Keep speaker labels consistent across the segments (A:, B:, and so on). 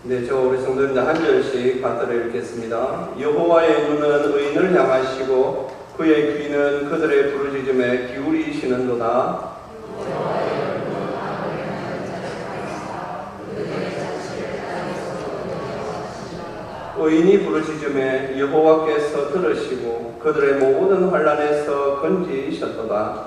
A: 네, 저 우리 성도님들 한 절씩 받들어 읽겠습니다. 여호와의 눈은 의인을 향하시고 그의 귀는 그들의 부르짖음에 기울이시는도다. 의인이 부르짖음에 여호와께서 들으시고 그들의 모든 환난에서 건지셨도다.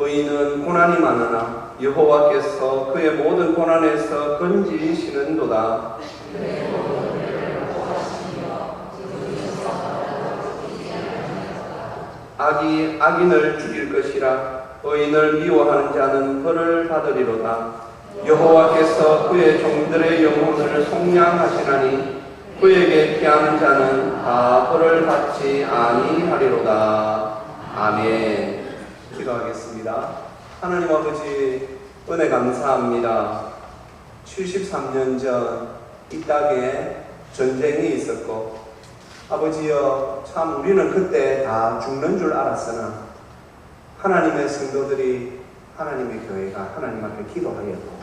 A: 의인은 고난이 많으나 여호와께서 그의 모든 고난에서 건지시는도다. 악이 악인을 죽일 것이라. 의인을 미워하는 자는 벌을 받으리로다. 여호와께서 그의 종들의 영혼을 속량하시나니 그에게 피하는 자는 다 벌을 받지 아니하리로다. 아멘. 기도하겠습니다. 하나님 아버지, 은혜 감사합니다. 73년 전 이 땅에 전쟁이 있었고, 아버지여, 참 우리는 그때 다 죽는 줄 알았으나 하나님의 성도들이, 하나님의 교회가 하나님 앞에 기도하였고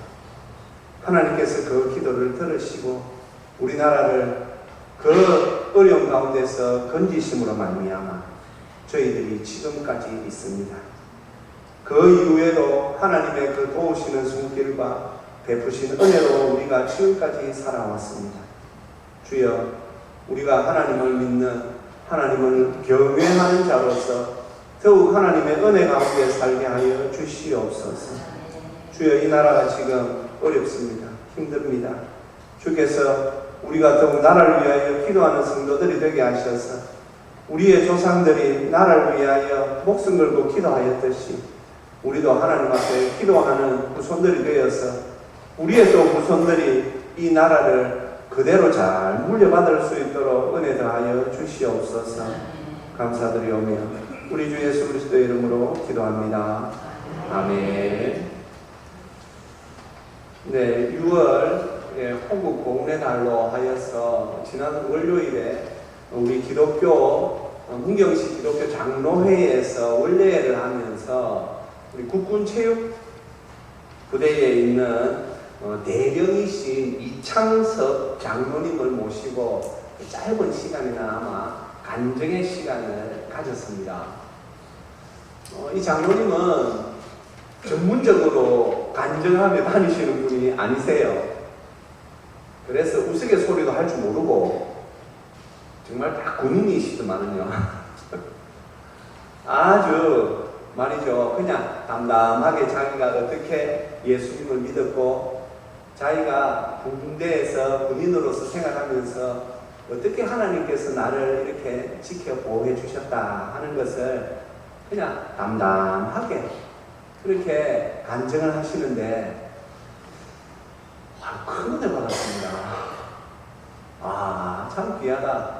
A: 하나님께서 그 기도를 들으시고 우리나라를 그 어려운 가운데서 건지심으로 말미암아 저희들이 지금까지 있습니다. 그 이후에도 하나님의 그 도우시는 손길과 베푸신 은혜로 우리가 지금까지 살아왔습니다. 주여, 우리가 하나님을 믿는, 하나님을 경외하는 자로서 더욱 하나님의 은혜 가운데 살게 하여 주시옵소서. 주여, 이 나라가 지금 어렵습니다. 힘듭니다. 주께서 우리가 더욱 나라를 위하여 기도하는 성도들이 되게 하셔서 우리의 조상들이 나라를 위하여 목숨 걸고 기도하였듯이 우리도 하나님 앞에 기도하는 후손들이 되어서 우리의 또 후손들이 이 나라를 그대로 잘 물려받을 수 있도록 은혜 더하여 주시옵소서. 감사드리오며 우리 주 예수 그리스도의 이름으로 기도합니다. 아멘. 네, 6월 호국 공례 날로 하여서 지난 월요일에 우리 기독교 문경시 기독교 장로회에서 원례를 하면서 우리 국군체육 부대에 있는 대령이신 이창섭 장로님을 모시고 짧은 시간이나마 간증의 시간을 가졌습니다. 이 장로님은 전문적으로 간증하며 다니시는 분이 아니세요. 그래서 우스갯소리도 할 줄 모르고 정말 다 군인이시더만은요. 아주 말이죠, 그냥 담담하게 자기가 어떻게 예수님을 믿었고 자기가 군대에서 군인으로서 생활하면서 어떻게 하나님께서 나를 이렇게 지켜 보호해 주셨다 하는 것을 그냥 담담하게 그렇게 간증을 하시는데 큰 은혜 받았습니다. 참 귀하다.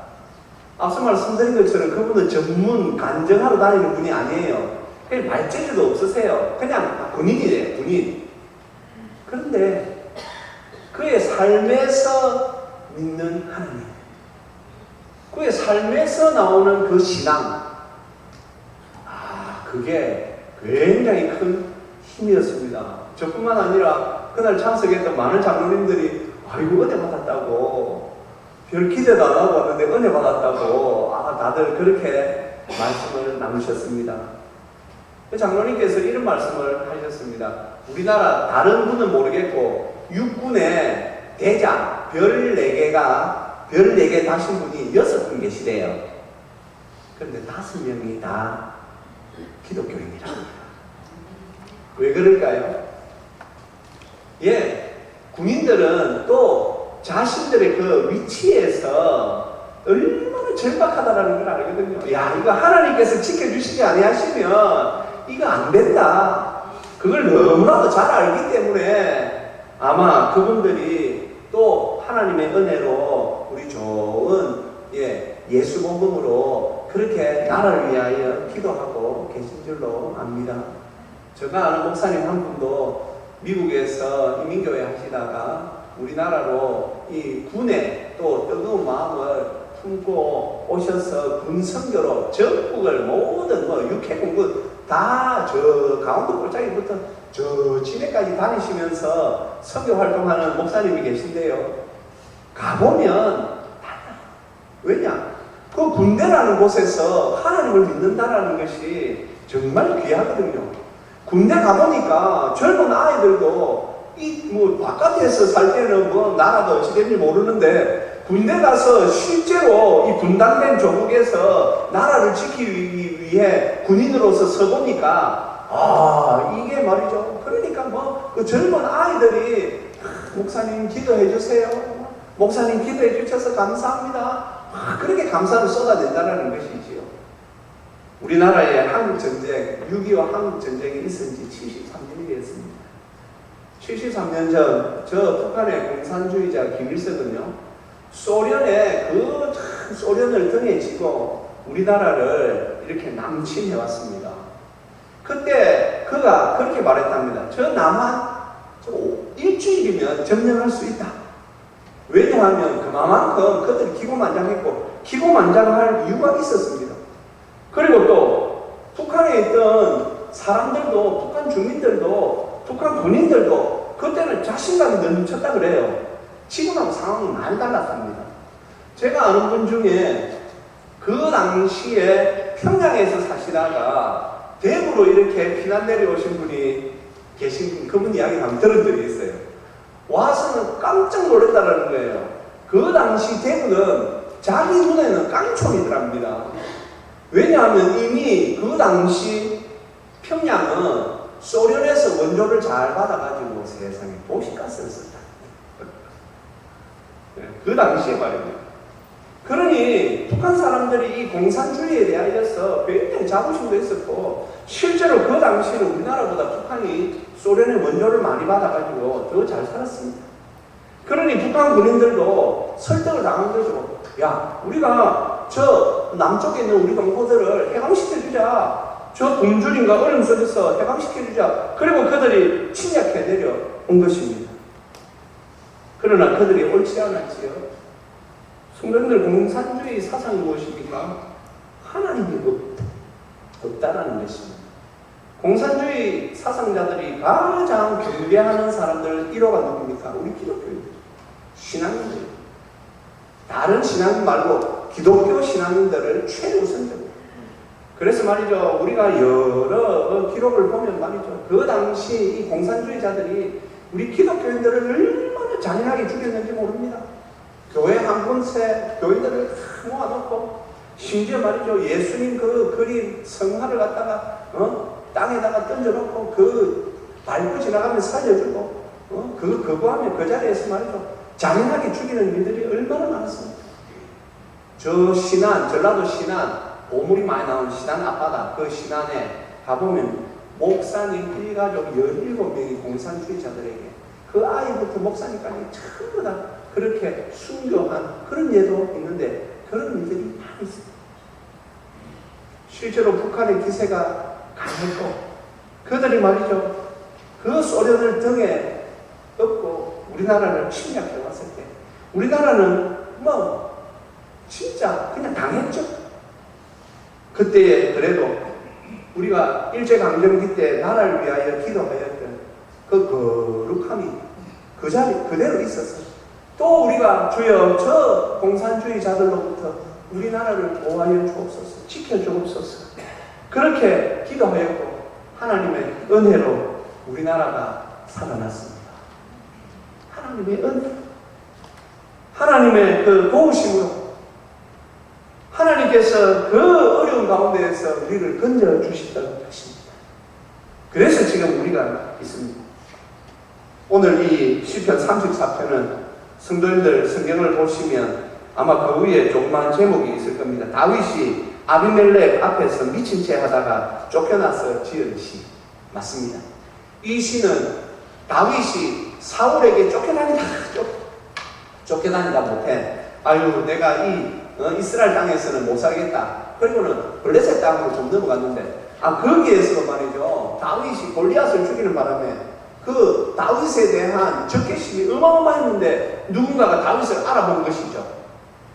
A: 앞서 말씀드린 것처럼 그분은 전문 간증하러 다니는 분이 아니에요. 그냥 말재주도 없으세요. 그냥 군인이래요, 군인. 그런데 그의 삶에서 믿는 하나님, 그의 삶에서 나오는 그 신앙, 그게 굉장히 큰 힘이었습니다. 저뿐만 아니라 그날 참석했던 많은 장로님들이 아이고 은혜 받았다고, 별 기대도 안 하고 왔는데 은혜 받았다고 다들 그렇게 말씀을 나누셨습니다. 그 장로님께서 이런 말씀을 하셨습니다. 우리나라 다른 분은 모르겠고 육군의 대장 별 4개 다신 분이 6분 계시대요. 그런데 5명이 다 기독교인이라고 합니다. 왜 그럴까요? 군인들은 또 자신들의 그 위치에서 얼마나 절박하다라는 걸 알거든요. 이거 하나님께서 지켜주시지 아니하시면 이거 안 된다. 그걸 너무나도 잘 알기 때문에 아마 그분들이 또 하나님의 은혜로 우리 좋은 예수 복음으로 그렇게 나라를 위하여 기도하고 계신 줄로 압니다. 제가 아는 목사님 한 분도 미국에서 이민교회 하시다가 우리나라로 이 군에 또 뜨거운 마음을 품고 오셔서 군 선교로 전국을 모든 육해공군 다 저 강원도 골짜기부터 저 진해까지 다니시면서 선교 활동하는 목사님이 계신데요. 가보면 달라. 왜냐? 그 군대라는 곳에서 하나님을 믿는다라는 것이 정말 귀하거든요. 군대 가보니까 젊은 아이들도 바깥에서 살 때는 나라가 어찌 되는지 모르는데 군대 가서 실제로 이 분단된 조국에서 나라를 지키기 위해 군인으로서 서보니까 이게 말이죠. 그러니까 그 젊은 아이들이 목사님 기도해 주세요. 목사님 기도해 주셔서 감사합니다. 그렇게 감사를 쏟아낸다는 것이지요. 우리나라에 한국전쟁, 6.25 한국전쟁이 있은 지 73년이 되었습니다. 73년 전, 저 북한의 공산주의자 김일성은요, 소련을 등에 지고 우리나라를 이렇게 남침해왔습니다. 그때 그가 그렇게 말했답니다. 저 남한 일주일이면 점령할 수 있다. 왜냐하면 그만큼 그들이 기고만장했고 기고만장할 이유가 있었습니다. 그리고 또 북한에 있던 사람들도, 북한 주민들도, 북한 군인들도 그때는 자신감이 넘쳤다 그래요. 지금하고 상황이 많이 달랐답니다. 제가 아는 분 중에 그 당시에 평양에서 사시다가 대구로 이렇게 피난 내려오신 분이 계신 그분 이야기 한번 들은 적이 있어요. 와서는 깜짝 놀랐다는 거예요. 그 당시 대구는 자기 눈에는 깡총이더랍니다. 왜냐하면 이미 그 당시 평양은 소련에서 원조를 잘 받아가지고 세상에 도시가스를 썼다. 그 당시에 말입니다. 그러니 북한 사람들이 이 공산주의에 대하여서 굉장히 자부심도 있었고 실제로 그 당시에는 우리나라보다 북한이 소련의 원조를 많이 받아가지고 더 잘 살았습니다. 그러니 북한 군인들도 설득을 당한 거죠. 야, 우리가 저 남쪽에 있는 우리 동포들을 해방시켜주자. 저 굶주림과 어려움 속에서 해방시켜주자. 그리고 그들이 침략해 내려온 것입니다. 그러나 그들이 옳지 않았지요. 성도님들, 공산주의 사상이 무엇입니까? 하나님이 없다라는 것입니다. 공산주의 사상자들이 가장 경배하는 사람들 1호가 누굽니까? 우리 기독교인들, 신앙인들. 다른 신앙인 말고 기독교 신앙인들을 최우선적으로. 그래서 말이죠, 우리가 여러 기록을 보면 말이죠, 그 당시 이 공산주의자들이 우리 기독교인들을 얼마나 잔인하게 죽였는지 모릅니다. 교회 한 군데 교인들을 다 모아놓고 심지어 말이죠, 예수님 그 그림 성화를 갖다가 땅에다가 던져놓고 그 밟고 보지나가면 살려주고 그 거부하면 그 자리에서 말이죠, 잔인하게 죽이는 일들이 얼마나 많았습니까? 저 신안, 전라도 신안, 보물이 많이 나오는 신안 앞바다, 그 신안에 가보면 목사님 일가족 17명이 공산주의자들에게 그 아이부터 목사님까지 전부 다 그렇게 순교한 그런 예도 있는데 그런 일들이 많이 있습니다. 실제로 북한의 기세가 강했고 그들이 말이죠, 그 소련을 등에 업고 우리나라를 침략해 왔을 때 우리나라는 진짜 그냥 당했죠. 그때에 그래도 우리가 일제강점기 때 나라를 위하여 기도하였던 그 거룩함이 그 자리 그대로 있었어요. 또 우리가 주여 저 공산주의자들로부터 우리나라를 보호하여 주옵소서, 지켜주옵소서 그렇게 기도하였고 하나님의 은혜로 우리나라가 살아났습니다. 하나님의 은혜, 하나님의 그 도우심으로 하나님께서 그 어려운 가운데에서 우리를 건져주시던 것입니다. 그래서 지금 우리가 있습니다. 오늘 이 시편 34편은 성도님들 성경을 보시면 아마 그 위에 조그만 제목이 있을 겁니다. 다윗이 아비멜렉 앞에서 미친 채 하다가 쫓겨나서 지은 시 맞습니다. 이 시는 다윗이 사울에게 쫓겨다니다 못해 아유 내가 이 이스라엘 땅에서는 못 살겠다. 그리고는 블레셋 땅으로 좀 넘어갔는데 거기에서 말이죠, 다윗이 골리앗을 죽이는 바람에 그 다윗에 대한 적개심이 어마어마했는데 누군가가 다윗을 알아본 것이죠.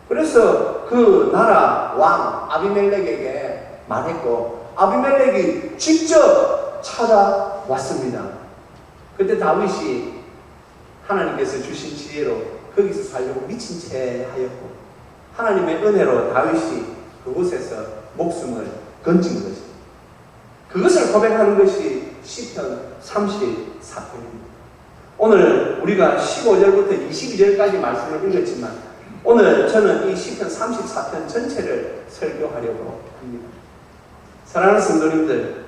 A: 그래서 그 나라 왕 아비멜렉에게 말했고 아비멜렉이 직접 찾아왔습니다. 그때 다윗이 하나님께서 주신 지혜로 거기서 살려고 미친 채 하였고, 하나님의 은혜로 다윗이 그곳에서 목숨을 건진 것입니다. 그것을 고백하는 것이 시편 34편입니다. 오늘 우리가 15절부터 22절까지 말씀을 읽었지만, 오늘 저는 이 시편 34편 전체를 설교하려고 합니다. 사랑하는 성도님들,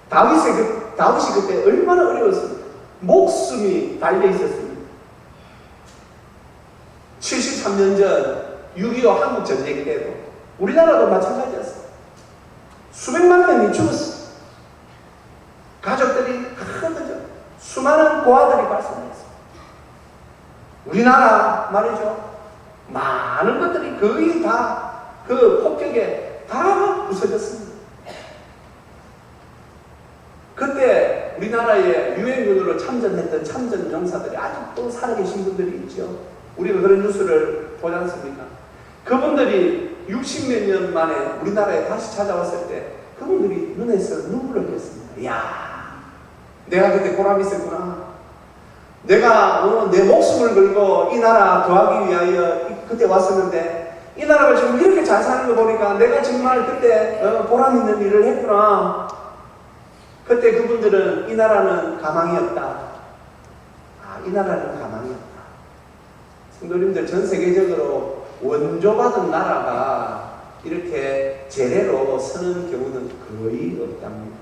A: 다윗이 그때 얼마나 어려웠습니까? 목숨이 달려 있었습니다. 73년 전 6.25 한국 전쟁 때도 우리나라도 마찬가지였어요. 수백만 명이 죽었어요. 가족들이 크거든요. 수많은 고아들이 발생했어요. 우리나라 말이죠. 많은 것들이 거의 다 그 폭격에 다 부서졌습니다. 그때 우리나라에 유엔군으로 참전했던 참전 용사들이 아직도 살아계신 분들이 있죠. 우리가 그런 뉴스를 보지 않습니까? 그분들이 60몇 년 만에 우리나라에 다시 찾아왔을 때 그분들이 눈에서 눈물을 흘렸습니다. 이야, 내가 그때 보람이 있었구나. 내가 내 목숨을 걸고 이 나라 구하기 위하여 그때 왔었는데, 이 나라가 지금 이렇게 잘 사는 거 보니까 내가 정말 그때 보람 있는 일을 했구나. 그때 그분들은 이 나라는 가망이 없다. 이 나라는 가망이 없다. 성도님들, 전 세계적으로 원조받은 나라가 이렇게 제대로 서는 경우는 거의 없답니다.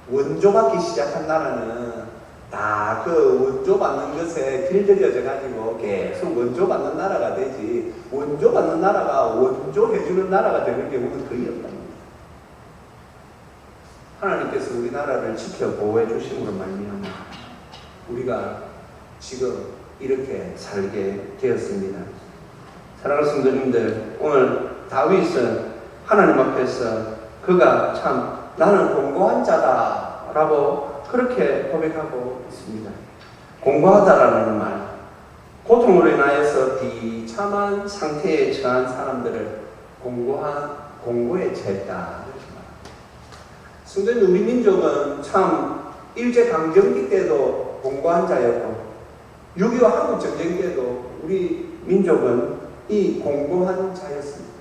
A: 원조받기 시작한 나라는 다 그 원조받는 것에 길들여져 가지고 계속 원조받는 나라가 되지, 원조받는 나라가 원조해주는 나라가 되는 경우는 거의 없답니다. 하나님께서 우리나라를 지켜 보호해 주심으로 말미암아 우리가 지금 이렇게 살게 되었습니다. 사랑하는 성도님들, 오늘 다윗은 하나님 앞에서 그가 참 나는 공고한 자다라고 그렇게 고백하고 있습니다. 공고하다라는 말, 고통으로 인하여서 비참한 상태에 처한 사람들을 공고에 처했다. 성도님, 우리 민족은 참 일제강점기 때도 공고한 자였고 6.25 한국전쟁 때도 우리 민족은 이 공고한 자였습니다.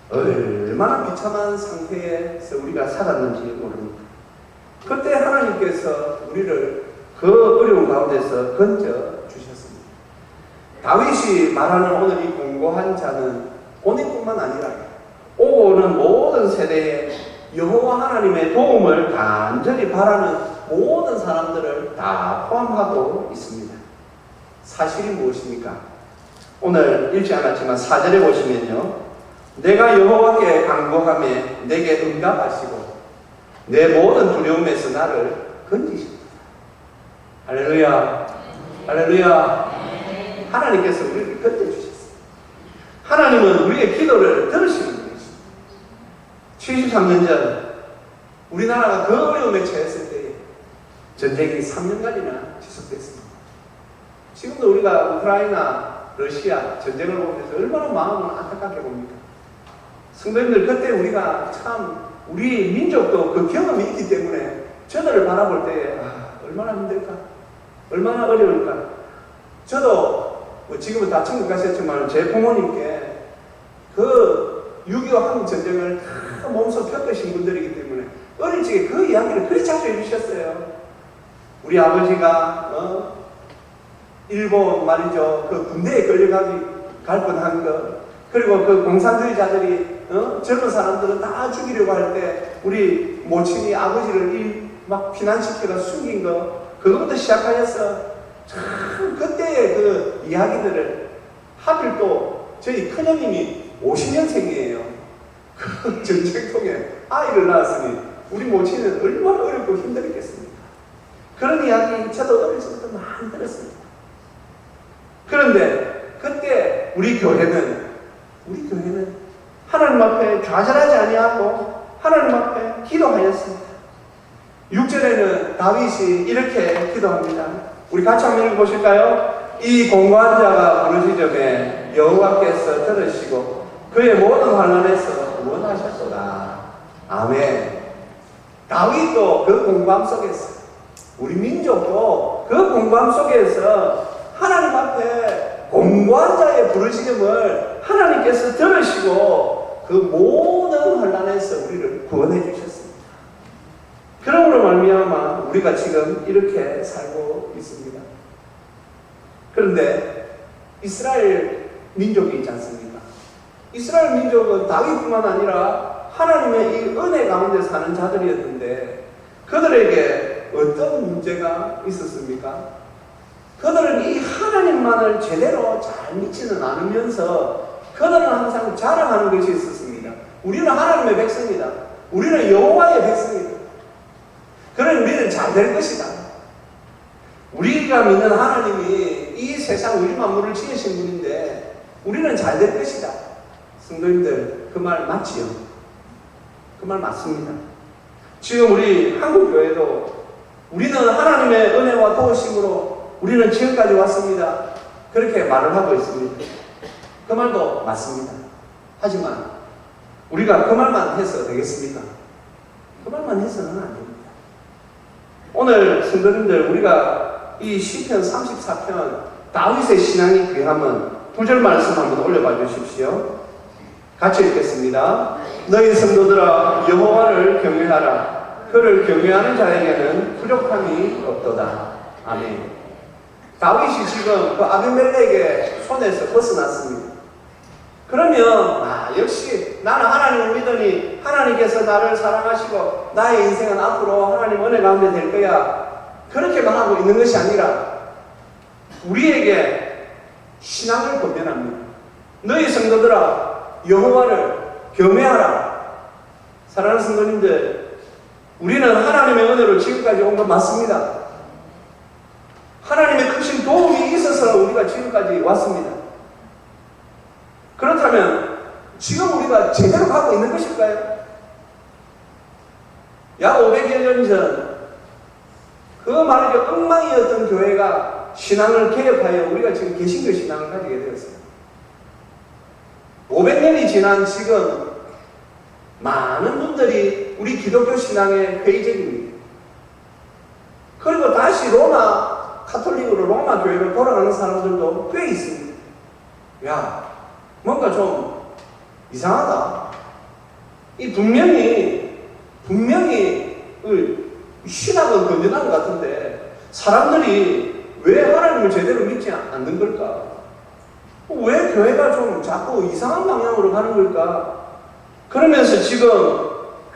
A: 얼마나 비참한 상태에서 우리가 살았는지 모릅니다. 그때 하나님께서 우리를 그 어려운 가운데서 건져 주셨습니다. 다윗이 말하는 오늘 이 공고한 자는 본인뿐만 아니라 오고 오는 모든 세대에 여호와 하나님의 도움을 간절히 바라는 모든 사람들을 다 포함하고 있습니다. 사실이 무엇입니까? 오늘 읽지 않았지만 4절에 보시면요, 내가 여호와께 간구하며 내게 응답하시고 내 모든 두려움에서 나를 건지십니다. 할렐루야, 할렐루야. 하나님께서 우리를 건져주셨습니다. 하나님은 우리의 기도를 들으시는 분이십니다. 73년 전 우리나라가 그 어려움에 처했을 때에 전쟁이 3년간이나 지속됐습니다. 지금도 우리가 우크라이나, 러시아 전쟁을 보면서 얼마나 마음을 안타깝게 봅니까? 성도님들, 그때 우리가 참 우리 민족도 그 경험이 있기 때문에 저들을 바라볼 때 얼마나 힘들까? 얼마나 어려울까? 저도 지금은 다 천국 가셨지만 제 부모님께 그 6.25 한국 전쟁을 다 몸소 겪으신 분들이기 때문에 어릴 적에 그 이야기를 그리 자주 해주셨어요. 우리 아버지가 일본 말이죠, 그 군대에 끌려가기 갈 뻔한 거, 그리고 그 공산주의자들이 젊은 사람들은 다 죽이려고 할 때 우리 모친이 아버지를 막 피난시켜서 숨긴 거, 그것부터 시작하여서 참 그때의 그 이야기들을, 하필 또 저희 큰형님이 50년생이에요. 그 전쟁통에 아이를 낳았으니 우리 모친은 얼마나 어렵고 힘들었겠습니까? 그런 이야기 저도 어릴 적부터 많이 들었습니다. 그런데 그때 우리 교회는 하나님 앞에 좌절하지 아니하고 하나님 앞에 기도하였습니다. 6절에는 다윗이 이렇게 기도합니다. 우리 같이 한번 읽어보실까요? 이 공고한 자가 부르짖음에 여호와께서 들으시고 그의 모든 환난에서 구원하셨도다. 아멘. 다윗도 그 공부함 속에서, 우리 민족도 그 공부함 속에서 하나님 앞에 공고한 자의 부르짖음을 하나님께서 들으시고 그 모든 혼란에서 우리를 구원해 주셨습니다. 그러므로 말미암아 우리가 지금 이렇게 살고 있습니다. 그런데 이스라엘 민족이 있지 않습니까? 이스라엘 민족은 다윗뿐만 아니라 하나님의 이 은혜 가운데 사는 자들이었는데 그들에게 어떤 문제가 있었습니까? 그들은 이 하나님만을 제대로 잘 믿지는 않으면서 그들은 항상 자랑하는 것이 있었습니다. 우리는 하나님의 백성이다. 우리는 여호와의 백성이다. 그러니 우리는 잘 될 것이다. 우리가 믿는 하나님이 이 세상 우리 만물을 지으신 분인데 우리는 잘 될 것이다. 성도님들, 그 말 맞지요? 그 말 맞습니다. 지금 우리 한국교회도 우리는 하나님의 은혜와 도우심으로 우리는 지금까지 왔습니다. 그렇게 말을 하고 있습니다. 그 말도 맞습니다. 하지만 우리가 그 말만 해서 되겠습니까? 그 말만 해서는 안 됩니다. 오늘 성도님들, 우리가 이 시편 34편 다윗의 신앙이 귀함은 9절 말씀 한번 올려봐 주십시오. 같이 읽겠습니다. 너희 성도들아 여호와를 경외하라. 그를 경외하는 자에게는 부족함이 없도다. 아멘. 다윗이 지금 그 아비멜렉의 손에서 벗어났습니다. 그러면 역시 나는 하나님을 믿으니 하나님께서 나를 사랑하시고 나의 인생은 앞으로 하나님 은혜 가운데 될 거야. 그렇게만 하고 있는 것이 아니라 우리에게 신앙을 권면합니다. 너희 성도들아 여호와를 경외하라. 사랑하는 성도님들, 우리는 하나님의 은혜로 지금까지 온 건 맞습니다. 하나님의 크신 도움이 있어서 우리가 지금까지 왔습니다. 그렇다면 지금 우리가 제대로 가고 있는 것일까요? 약 500여 년 전 그 말이죠. 엉망이었던 교회가 신앙을 개혁하여 우리가 지금 개신교 신앙을 가지게 되었습니다. 500년이 지난 지금 많은 분들이 우리 기독교 신앙의 회의적입니다. 그리고 다시 로마 카톨릭으로 로마 교회로 돌아가는 사람들도 꽤 있습니다. 야, 뭔가 좀 이상하다. 이 분명히 신학은 건전한 것 같은데 사람들이 왜 하나님을 제대로 믿지 않는 걸까? 왜 교회가 좀 자꾸 이상한 방향으로 가는 걸까? 그러면서 지금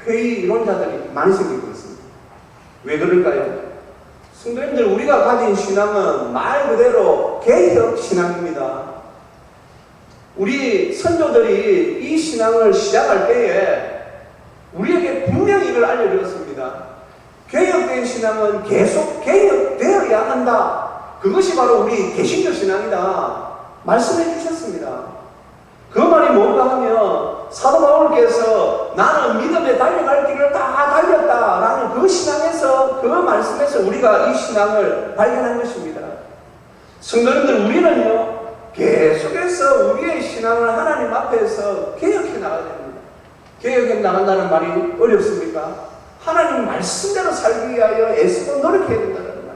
A: 회의 이론자들이 많이 생기고 있습니다. 왜 그럴까요? 성도님들, 우리가 가진 신앙은 말 그대로 개혁 신앙입니다. 우리 선조들이 이 신앙을 시작할 때에 우리에게 분명히 이걸 알려주었습니다. 개혁된 신앙은 계속 개혁되어야 한다. 그것이 바로 우리 개신교 신앙이다. 말씀해 주셨습니다. 그 말이 뭔가 하면 사도 바울께서 나는 믿음에 달려갈 길을 다 달렸다라는 그 신앙에서, 그 말씀에서 우리가 이 신앙을 발견한 것입니다. 성도님들, 우리는요 계속해서 우리의 신앙을 하나님 앞에서 개혁해 나가야 됩니다. 개혁해 나간다는 말이 어렵습니까? 하나님 말씀대로 살기 위하여 애쓰고 노력해야 된다는 말입니다.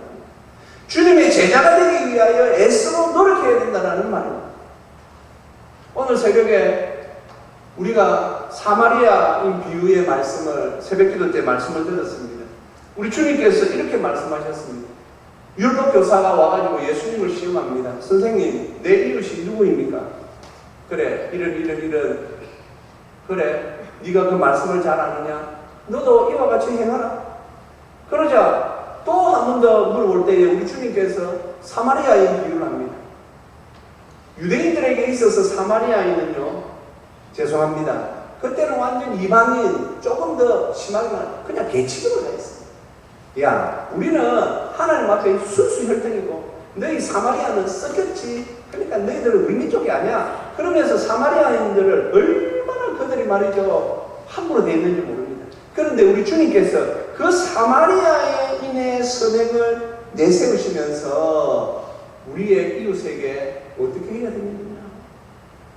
A: 주님의 제자가 되기 위하여 애쓰고 노력해야 된다는 말입니다. 오늘 새벽에 우리가 사마리아인 비유의 말씀을 새벽기도 때 말씀을 들었습니다. 우리 주님께서 이렇게 말씀하셨습니다. 율법 교사가 와가지고 예수님을 시험합니다. 선생님, 내 이웃이 누구입니까? 그래, 이런. 그래, 네가 그 말씀을 잘 아느냐? 너도 이와 같이 행하라. 그러자 또 한 번 더 물어볼 때에 우리 주님께서 사마리아인 비유를 합니다. 유대인들에게 있어서 사마리아인은요, 죄송합니다, 그때는 완전 이방인, 조금 더 심하게 말하면 그냥 개취급을 했어요. 야, 우리는 하나님 앞에 순수혈통이고 너희 사마리아는 썩였지. 그러니까 너희들은 우리 민족이 아니야. 그러면서 사마리아인들을 얼마나 그들이 말이죠 함부로 대했는지 모릅니다. 그런데 우리 주님께서 그 사마리아인의 선행을 내세우시면서 우리의 이웃에게 어떻게 해야 되느냐?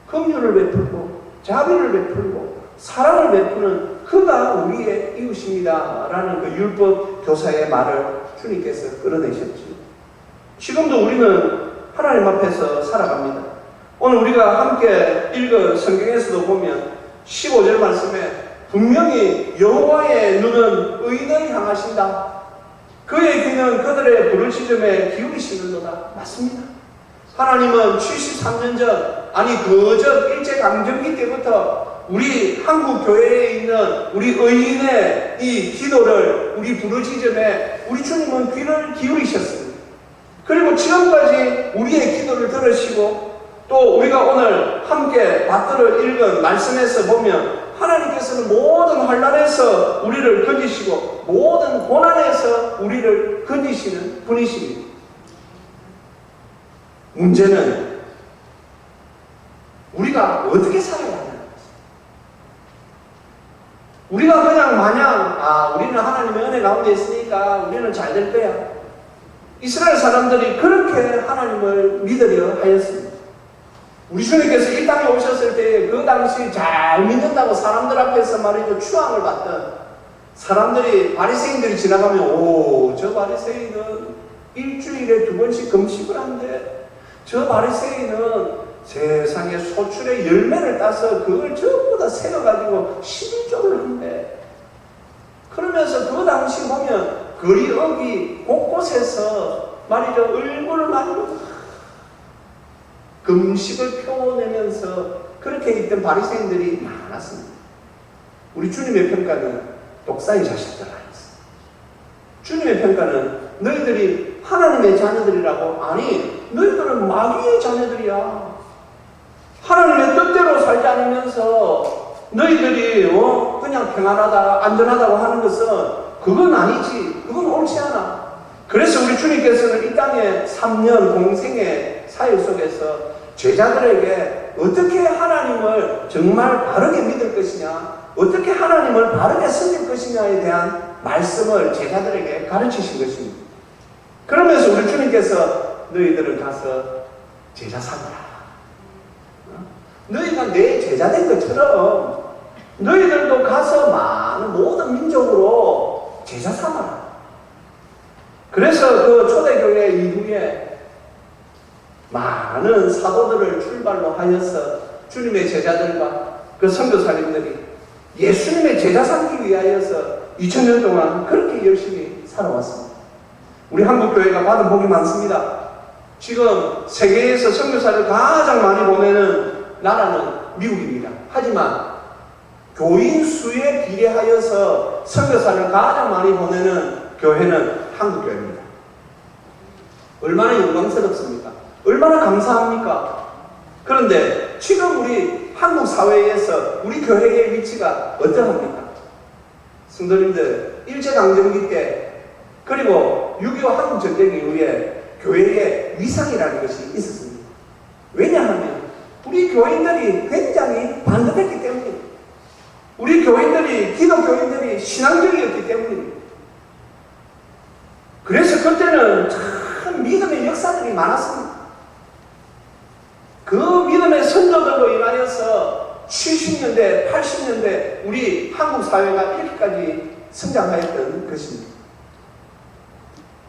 A: 긍휼을 베풀고 자비를 베풀고 사랑을 베푸는 그가 우리의 이웃입니다 라는 그 율법 교사의 말을 주님께서 끌어내셨죠. 지금도 우리는 하나님 앞에서 살아갑니다. 오늘 우리가 함께 읽은 성경에서도 보면 15절 말씀에 분명히 여호와의 눈은 의인을 향하신다. 그의 귀는 그들의 부르짖음에 기울이시는도다. 맞습니다. 하나님은 73년 전, 아니 그전 일제강점기 때부터 우리 한국 교회에 있는 우리 의인의 이 기도를, 우리 부르짖음에 우리 주님은 귀를 기울이셨습니다. 그리고 지금까지 우리의 기도를 들으시고 또 우리가 오늘 함께 받들어 읽은 말씀에서 보면 하나님께서는 모든 환난에서 우리를 건지시고 모든 고난에서 우리를 건지시는 분이십니다. 문제는 우리가 어떻게 살아야 하는 것입니다. 우리가 그냥 마냥 우리는 하나님의 은혜 가운데 있으니까 우리는 잘 될 거야. 이스라엘 사람들이 그렇게 하나님을 믿으려 하였습니다. 우리 주님께서 이 땅에 오셨을 때 그 당시 잘 믿는다고 사람들 앞에서 말이죠 추앙을 받던 사람들이, 바리새인들이 지나가면 오, 저 바리새인은 일주일에 2번씩 금식을 한대. 저 바리새인은 세상에 소출의 열매를 따서 그걸 전부 다 세어가지고 11조를 한대. 그러면서 그 당시 보면 거리 어기 곳곳에서 말이죠 얼굴을 만지고 금식을 펴내면서 그렇게 있던 바리새인들이 많았습니다. 우리 주님의 평가는 독사의 자식들 아니었습니다. 주님의 평가는 너희들이 하나님의 자녀들이라고, 아니 너희들은 마귀의 자녀들이야. 하나님의 뜻대로 살지 않으면서 너희들이 그냥 평안하다 안전하다고 하는 것은 그건 아니지. 그건 옳지 않아. 그래서 우리 주님께서는 이 땅에 3년 공생의 사역 속에서 제자들에게 어떻게 하나님을 정말 바르게 믿을 것이냐, 어떻게 하나님을 바르게 섬길 것이냐에 대한 말씀을 제자들에게 가르치신 것입니다. 그러면서 우리 주님께서 너희들은 가서 제자 삼으라. 너희가 내 제자 된 것처럼 너희들도 가서 많은 모든 민족으로 제자 삼아라. 그래서 그 초대교회 이후에 많은 사도들을 출발로 하여서 주님의 제자들과 그 선교사님들이 예수님의 제자 삼기 위하여서 2000년 동안 그렇게 열심히 살아왔습니다. 우리 한국교회가 받은 복이 많습니다. 지금 세계에서 선교사를 가장 많이 보내는 나라는 미국입니다. 하지만 교인 수에 비례하여서 선교사를 가장 많이 보내는 교회는 한국교회입니다. 얼마나 영광스럽습니까? 얼마나 감사합니까? 그런데 지금 우리 한국 사회에서 우리 교회의 위치가 어떠합니까? 성도님들, 일제강점기 때 그리고 6.25 한국전쟁 이후에 교회의 위상이라는 것이 있었습니다. 왜냐하면 우리 교인들이 굉장히 반듯했기 때문입니다. 우리 교인들이, 기독교인들이 신앙적이었기 때문입니다. 그래서 그때는 참 믿음의 역사들이 많았습니다. 그 믿음의 선조들로 인하여서 70년대, 80년대 우리 한국 사회가 이렇게까지 성장하였던 것입니다.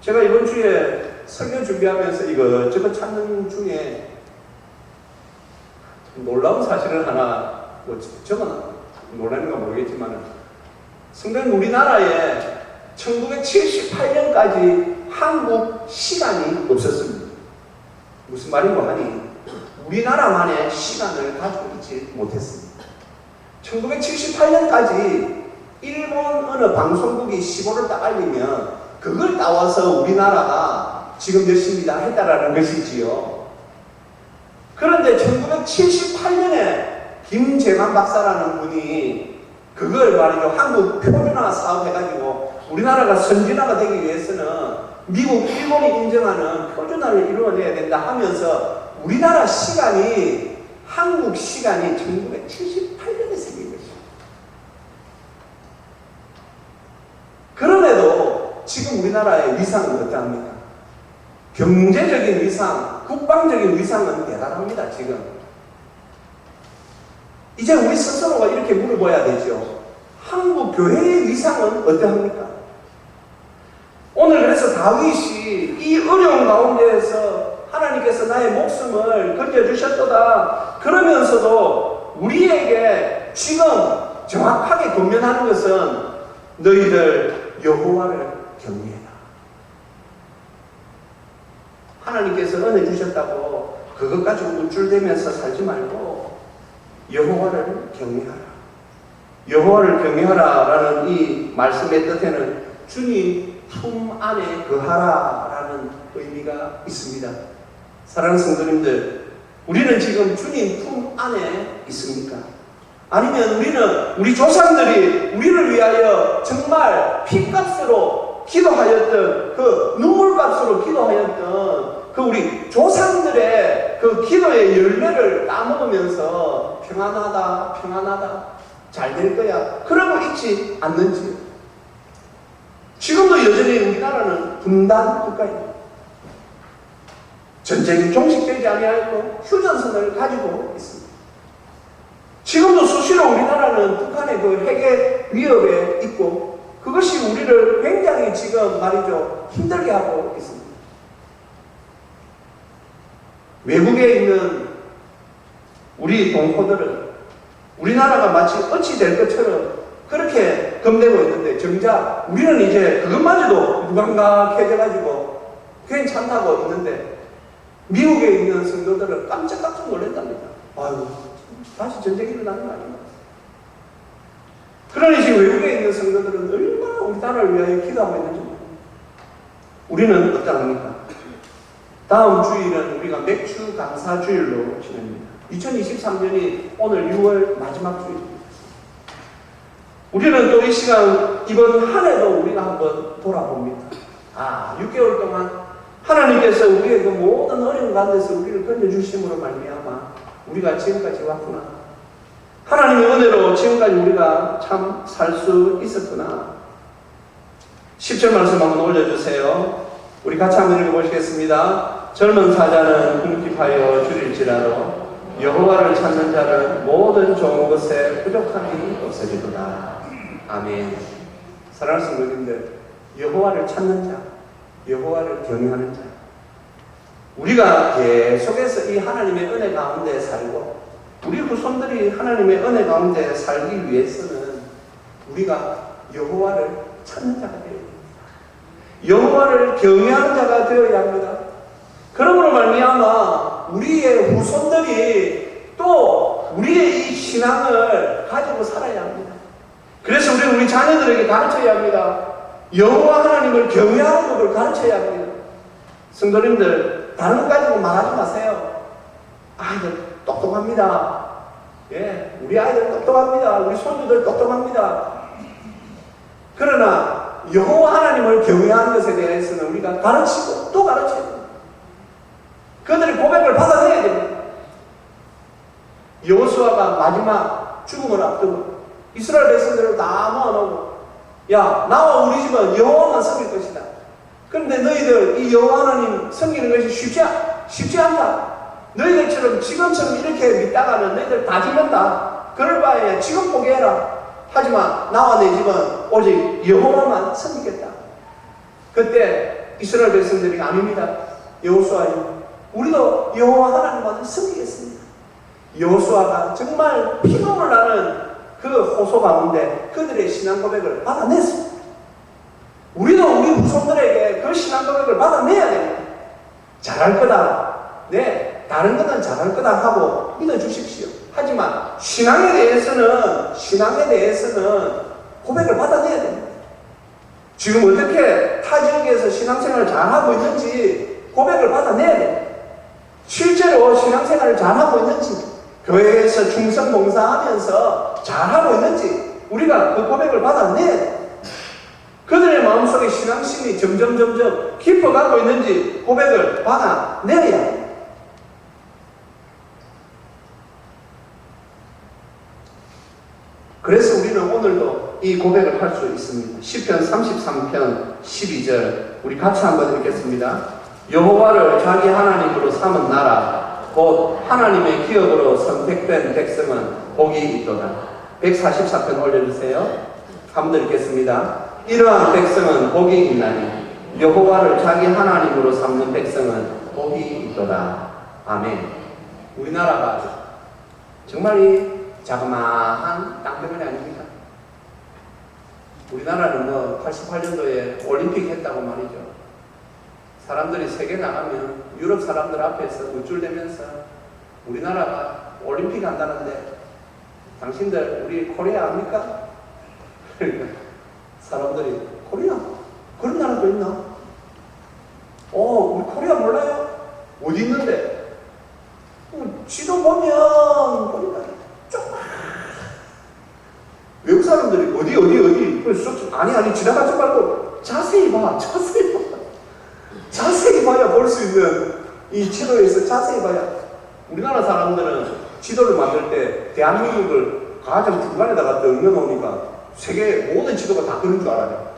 A: 제가 이번 주에 설교 준비하면서 이것저것 찾는 중에 놀라운 사실을 하나 적어놨어요. 놀라는가 모르겠지만 성경 우리나라에 1978년까지 한국 시간이 없었습니다. 무슨 말인고 하니 우리나라만의 시간을 가지고 있지 못했습니다. 1978년까지 일본 어느 방송국이 시골을 딱 알리면 그걸 따와서 우리나라가 지금 몇 시입니다 했다라는 것이지요. 그런데 1978년에 김재만 박사라는 분이 그걸 말이죠. 한국 표준화 사업 해가지고 우리나라가 선진화가 되기 위해서는 미국, 일본이 인정하는 표준화를 이루어내야 된다 하면서 우리나라 시간이, 한국 시간이 1978년에 생긴 것이죠. 그럼에도 지금 우리나라의 위상은 어떠합니까? 경제적인 위상, 국방적인 위상은 대단합니다. 지금 이제 우리 스스로가 이렇게 물어봐야 되죠. 한국 교회의 위상은 어떠합니까? 오늘 그래서 다윗이 이 어려운 가운데에서 하나님께서 나의 목숨을 건져주셨도다 그러면서도 우리에게 지금 정확하게 권면하는 것은 너희들 여호와를 경외해라. 하나님께서 은혜 주셨다고 그것 가지고 우쭐대면서 살지 말고 여호와를 경외하라. 여호와를 경외하라라는 이 말씀의 뜻에는 주님 품 안에 거하라라는 의미가 있습니다. 사랑하는 성도님들, 우리는 지금 주님 품 안에 있습니까? 아니면 우리는 우리 조상들이 우리를 위하여 정말 피값으로 기도하였던 그 눈물값으로 기도하였던 그 우리 조상들의 그 기도의 열매를 따먹으면서 평안하다 평안하다 잘 될 거야 그러고 있지 않는지. 지금도 여전히 우리나라는 분단 국가입니다. 전쟁이 종식되지 아니하였고 휴전선을 가지고 있습니다. 지금도 수시로 우리나라는 북한의 그 핵의 위협에 있고 그것이 우리를 굉장히 지금 말이죠 힘들게 하고 있습니다. 외국에 있는 우리 동포들은 우리나라가 마치 어찌 될 것처럼 그렇게 검대고 있는데 정작 우리는 이제 그것마저도 무감각해져가지고 괜찮다고 있는데 미국에 있는 성도들은 깜짝깜짝 놀란답니다. 아유, 다시 전쟁이 일어나는 거 아닌가? 그러니 지금 외국에 있는 성도들은 얼마나 우리나라를 위하여 기도하고 있는지 모릅니다. 우리는 어떠합니까? 다음 주일은 우리가 맥주 감사 주일로 지냅니다. 2023년이 오늘 6월 마지막 주일입니다. 우리는 또 이 시간 이번 한 해도 우리가 한번 돌아봅니다. 6개월 동안 하나님께서 우리의 그 모든 어려운 가운데서 우리를 건져주심으로 말미암아 우리가 지금까지 왔구나. 하나님의 은혜로 지금까지 우리가 참 살 수 있었구나. 10절 말씀 한번 올려주세요. 우리 같이 한번 읽어보시겠습니다. 젊은 사자는 궁핍하여 줄일지라도 여호와를 찾는 자는 모든 좋은 것에 부족함이 없어지도다. 아멘. 사랑하는 성도님들, 여호와를 찾는 자, 여호와를 경외하는 자, 우리가 계속해서 이 하나님의 은혜 가운데 살고 우리 후손들이 하나님의 은혜 가운데 살기 위해서는 우리가 여호와를 찾는 자가 되어야 됩니다. 여호와를 경외하는 자가 되어야 합니다. 그러므로 말미암아 우리의 후손들이 또 우리의 이 신앙을 가지고 살아야 합니다. 그래서 우리 자녀들에게 가르쳐야 합니다. 여호와 하나님을 경외하는 것을 가르쳐야 합니다. 성도님들, 다른 것 가지고 말하지 마세요. 아이들 똑똑합니다. 예, 우리 아이들 똑똑합니다. 우리 손주들 똑똑합니다. 그러나 여호와 하나님을 경외하는 것에 대해서는 우리가 가르치고 또 가르쳐야 됩니다. 그들의 고백을 받아내야 됩니다. 여호수아가 마지막 죽음을 앞두고 이스라엘 백성들을 다 모아놓고 야, 나와 우리 집은 여호와만 섬길 것이다. 그런데 너희들 이 여호와 하나님 섬기는 것이 쉽지 않다. 너희들처럼 지금처럼 이렇게 믿다가는 너희들 다 죽는다. 그럴 바에 지금 포기해라. 하지만 나와 내 집은 오직 여호와만 섬기겠다. 그때 이스라엘 백성들이 아닙니다. 여호수아님, 우리도 여호와 하나님만 섬기겠습니다. 여호수아가 정말 피눈물 나는 그 호소 가운데 그들의 신앙 고백을 받아냈습니다. 우리도 우리 후손들에게 그 신앙 고백을 받아내야 됩니다. 잘할 거다. 네, 다른 것은 잘할 거다 하고 믿어주십시오. 하지만 신앙에 대해서는 고백을 받아내야 됩니다. 지금 어떻게 타 지역에서 신앙생활을 잘하고 있는지 고백을 받아내야 됩니다. 실제로 신앙생활을 잘하고 있는지, 교회에서 충성 봉사하면서 잘하고 있는지 우리가 그 고백을 받아내야 됩니다. 그들의 마음속에 신앙심이 점점 깊어가고 있는지 고백을 받아내야 합니다. 그래서 우리는 오늘도 이 고백을 할 수 있습니다. 시편 33편 12절 우리 같이 한번 읽겠습니다. 여호와를 자기 하나님으로 삼은 나라 곧 하나님의 기업으로 선택된 백성은 복이 있도다. 144편 올려주세요. 한번 더 읽겠습니다. 이러한 백성은 복이 있나니 여호와를 자기 하나님으로 삼는 백성은 복이 있도다. 아멘. 우리나라가 정말 이 자그마한 땅덩어리 아닙니까? 우리나라는 뭐 88년도에 올림픽 했다고 말이죠. 사람들이 세계 나가면 유럽 사람들 앞에서 우쭐대면서 우리나라가 올림픽 한다는데 당신들 우리 코리아 압니까? 그러니까 사람들이 코리아? 그런 나라도 있나? 우리 코리아 몰라요? 어디 있는데? 지도 보면 보니까 조그만 외국 사람들이 어디 그래서 아니 지나가지 말고 자세히 봐. 자세히 봐야 볼 수 있는 이 지도에서 자세히 봐야. 우리나라 사람들은 지도를 만들 때 대한민국을 가장 중간에다가 넣어놓으니까 세계 모든 지도가 다 그런 줄 알아요.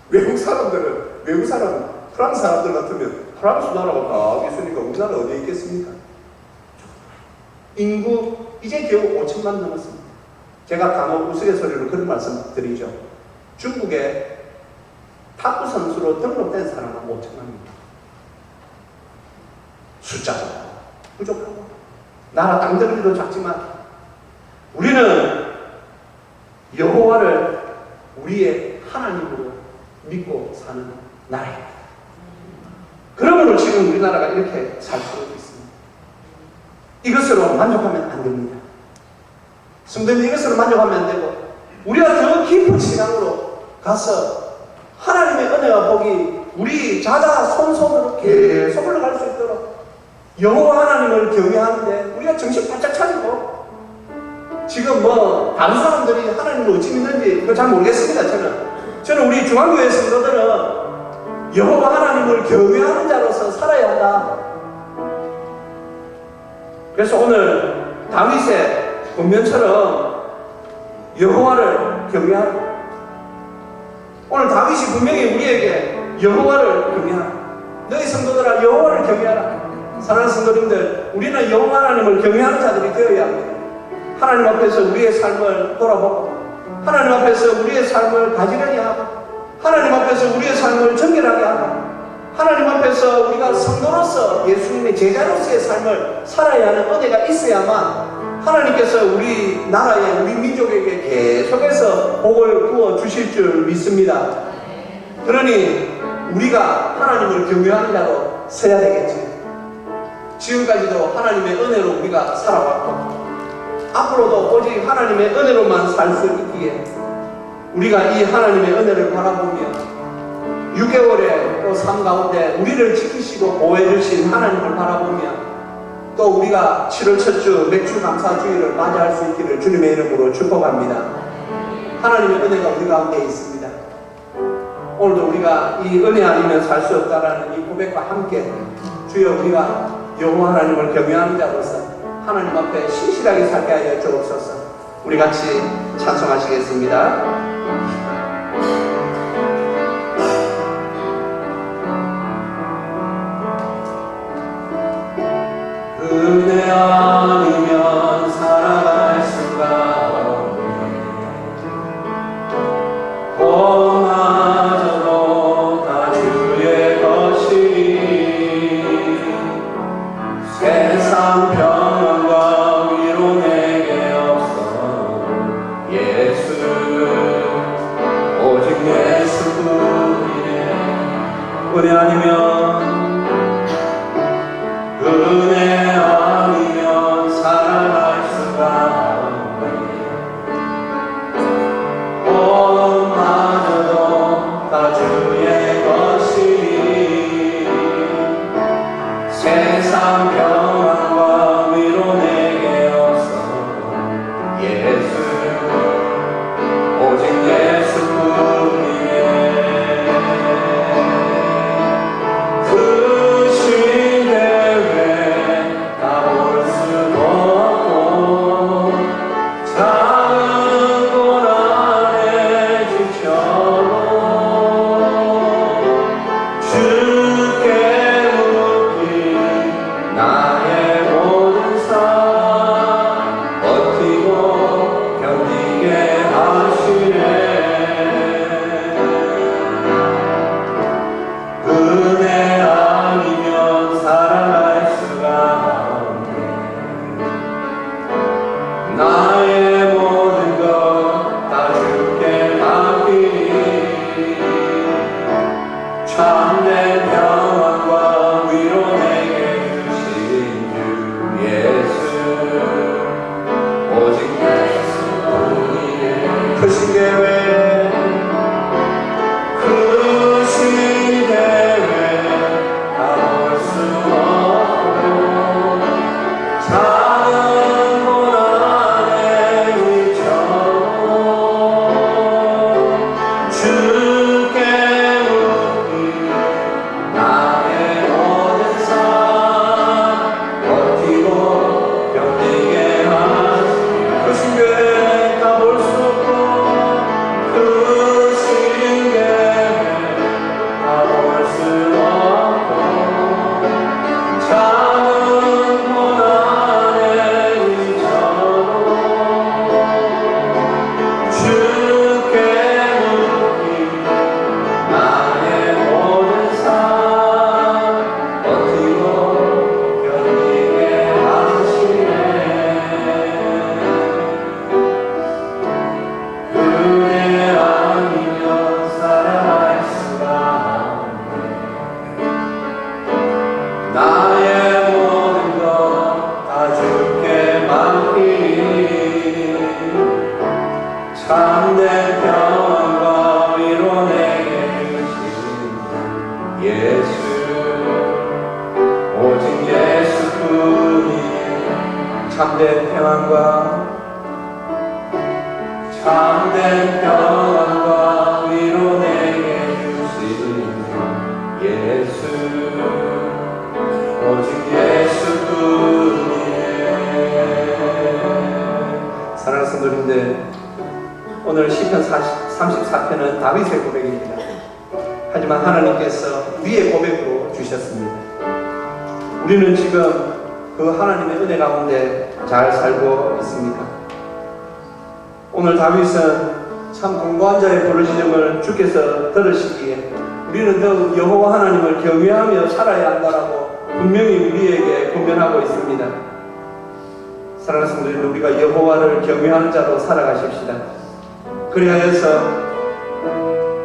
A: 외국 사람 프랑스 사람들 같으면 프랑스 나라가 다 있으니까 우리나라 어디에 있겠습니까? 인구 이제 겨우 5천만 넘었습니다. 제가 간혹 우스갯소리로 그런 말씀 드리죠. 중국에 탁구 선수로 등록된 사람은 5천만입니다. 숫자가 부족하고 나라 땅덩어리도 작지만 우리는 여호와를 우리의 하나님으로 믿고 사는 나라입니다. 그러므로 지금 우리나라가 이렇게 잘 살고 있습니다. 이것으로 만족하면 안 됩니다. 성도님, 이것으로 만족하면 안 되고 우리가 더 깊은 신앙으로 가서 하나님의 은혜와 복이 우리 자자손손으로 계속 올라갈 수 있도록 여호와 하나님을 경외하는데 우리가 정신 바짝 차리고 지금 뭐 다른 사람들이 하나님을 어찌 믿는지 그거 잘 모르겠습니다. 저는 우리 중앙교회 성도들은 여호와 하나님을 경외하는 자로서 살아야 한다. 그래서 오늘 다윗의 본면처럼 여호와를 경외하라. 오늘 다윗이 분명히 우리에게 여호와를 경외하라. 너희 성도들아 여호와를 경외하라. 사랑하는 성도님들, 우리는 여호와 하나님을 경외하는 자들이 되어야 합니다. 하나님 앞에서 우리의 삶을 돌아보고 하나님 앞에서 우리의 삶을 가지런히 하고 하나님 앞에서 우리의 삶을 정결하게 하고 하나님 앞에서 우리가 성도로서 예수님의 제자로서의 삶을 살아야 하는 은혜가 있어야만 하나님께서 우리 나라에 우리 민족에게 계속해서 복을 부어 주실 줄 믿습니다. 그러니 우리가 하나님을 경외하는 자로 서야 되겠지. 지금까지도 하나님의 은혜로 우리가 살아왔고 앞으로도 오직 하나님의 은혜로만 살 수 있기에 우리가 이 하나님의 은혜를 바라보며 6개월의 또 삶 가운데 우리를 지키시고 보호해 주신 하나님을 바라보며 또 우리가 7월 첫 주 맥주 감사주의를 맞이할 수 있기를 주님의 이름으로 축복합니다. 하나님의 은혜가 우리 가운데 있습니다. 오늘도 우리가 이 은혜 아니면 살 수 없다라는 이 고백과 함께 주여 우리가 여호와 하나님을 경외하는 자로서 하나님 앞에 신실하게 살게 하여 주옵소서. 우리 같이 찬송하시겠습니다. 은혜 아니면 살아갈 수가 없네. 고마저도 다 주의 것이니 세상 평안과 위로 내게 없어. 예수 오직 예수뿐이네. 은혜 아니면 살아갈 수가 없네. 고마저도 다 주의 것이니 세상 평안과 위로 내게 없어. 예수 오직 예수뿐이네. 참된 평안과 위로 내게 주신 주 예수 오직 예수뿐이네. 크신 계획 크신 계획 다 볼 수 없고 작은 고난의 일처럼 주께 묻기 나의 모든 삶 버티고 견디게 하시니 크신 계획 다 볼 수 없고 크신 계획 다 볼 수 없고 작은 고난의 일처럼 주께 묻기 나의 모든 삶 버티고 견디게 하시네. 은혜 아니면 살아갈 수가 없네. 나의 모든 것 다 주께 맡기니 참된 평안과 위로 내게 주신 예수 오직 예수뿐이 참된 평안과 위로 내게 주신 예수 오직 예수뿐이네. 사랑하는 성도님들, 오늘 시편 34편은 다윗의 고백입니다. 하지만 하나님께서 우리의 고백으로 주셨습니다. 우리는 지금 그 하나님의 은혜 가운데 잘 살고 있습니까? 오늘 다윗은 참 공고한 자의 부르짖음을 주께서 들으시기에 우리는 더욱 여호와 하나님을 경외하며 살아야 한다라고 분명히 우리에게 권면하고 있습니다. 사랑하는 성도들, 우리가 여호와를 경외하는 자로 살아가십시다. 그리하여서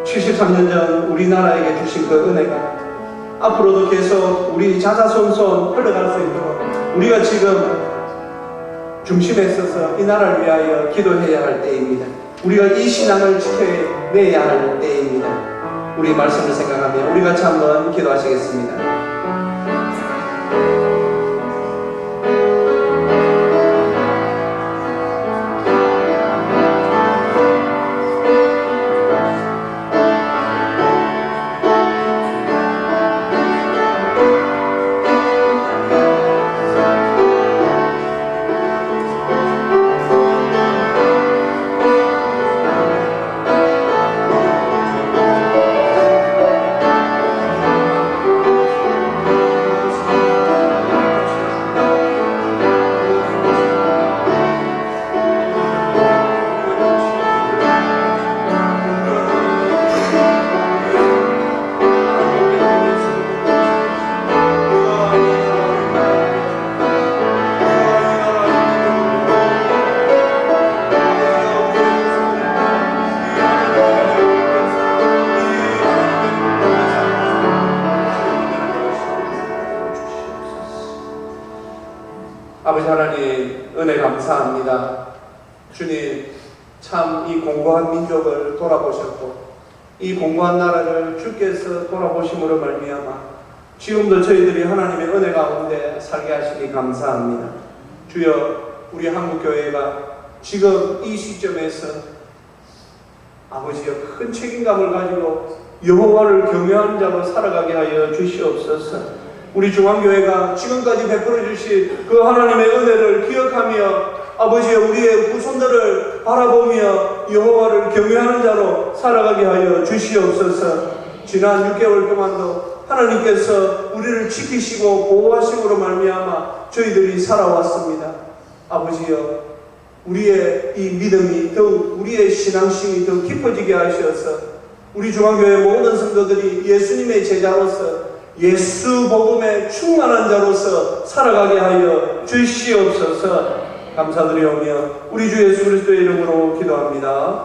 A: 73년 전 우리나라에게 주신 그 은혜가 앞으로도 계속 우리 자자손손 흘러갈 수 있도록 우리가 지금 중심에 서서 이 나라를 위하여 기도해야 할 때입니다. 우리가 이 신앙을 지켜내야 할 때입니다. 우리 말씀을 생각하며 우리 같이 한번 기도하시겠습니다. 아버지 하나님, 은혜 감사합니다. 주님, 참 이 공고한 민족을 돌아보셨고 이 공고한 나라를 주께서 돌아보심으로 말미암아 지금도 저희들이 하나님의 은혜 가운데 살게 하시니 감사합니다. 주여, 우리 한국교회가 지금 이 시점에서 아버지여 큰 책임감을 가지고 여호와를 경외하는 자로 살아가게 하여 주시옵소서. 우리 중앙교회가 지금까지 베풀어 주신 그 하나님의 은혜를 기억하며 아버지여 우리의 후손들을 바라보며 여호와를 경외하는 자로 살아가게 하여 주시옵소서. 지난 6개월 동안도 하나님께서 우리를 지키시고 보호하심으로 말미암아 저희들이 살아왔습니다. 아버지여, 우리의 이 믿음이 더욱, 우리의 신앙심이 더욱 깊어지게 하셔서 우리 중앙교회 모든 성도들이 예수님의 제자로서 예수 복음에 충만한 자로서 살아가게 하여 주시옵소서. 감사드리오며 우리 주 예수 그리스도의 이름으로 기도합니다.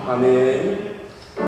A: 아멘.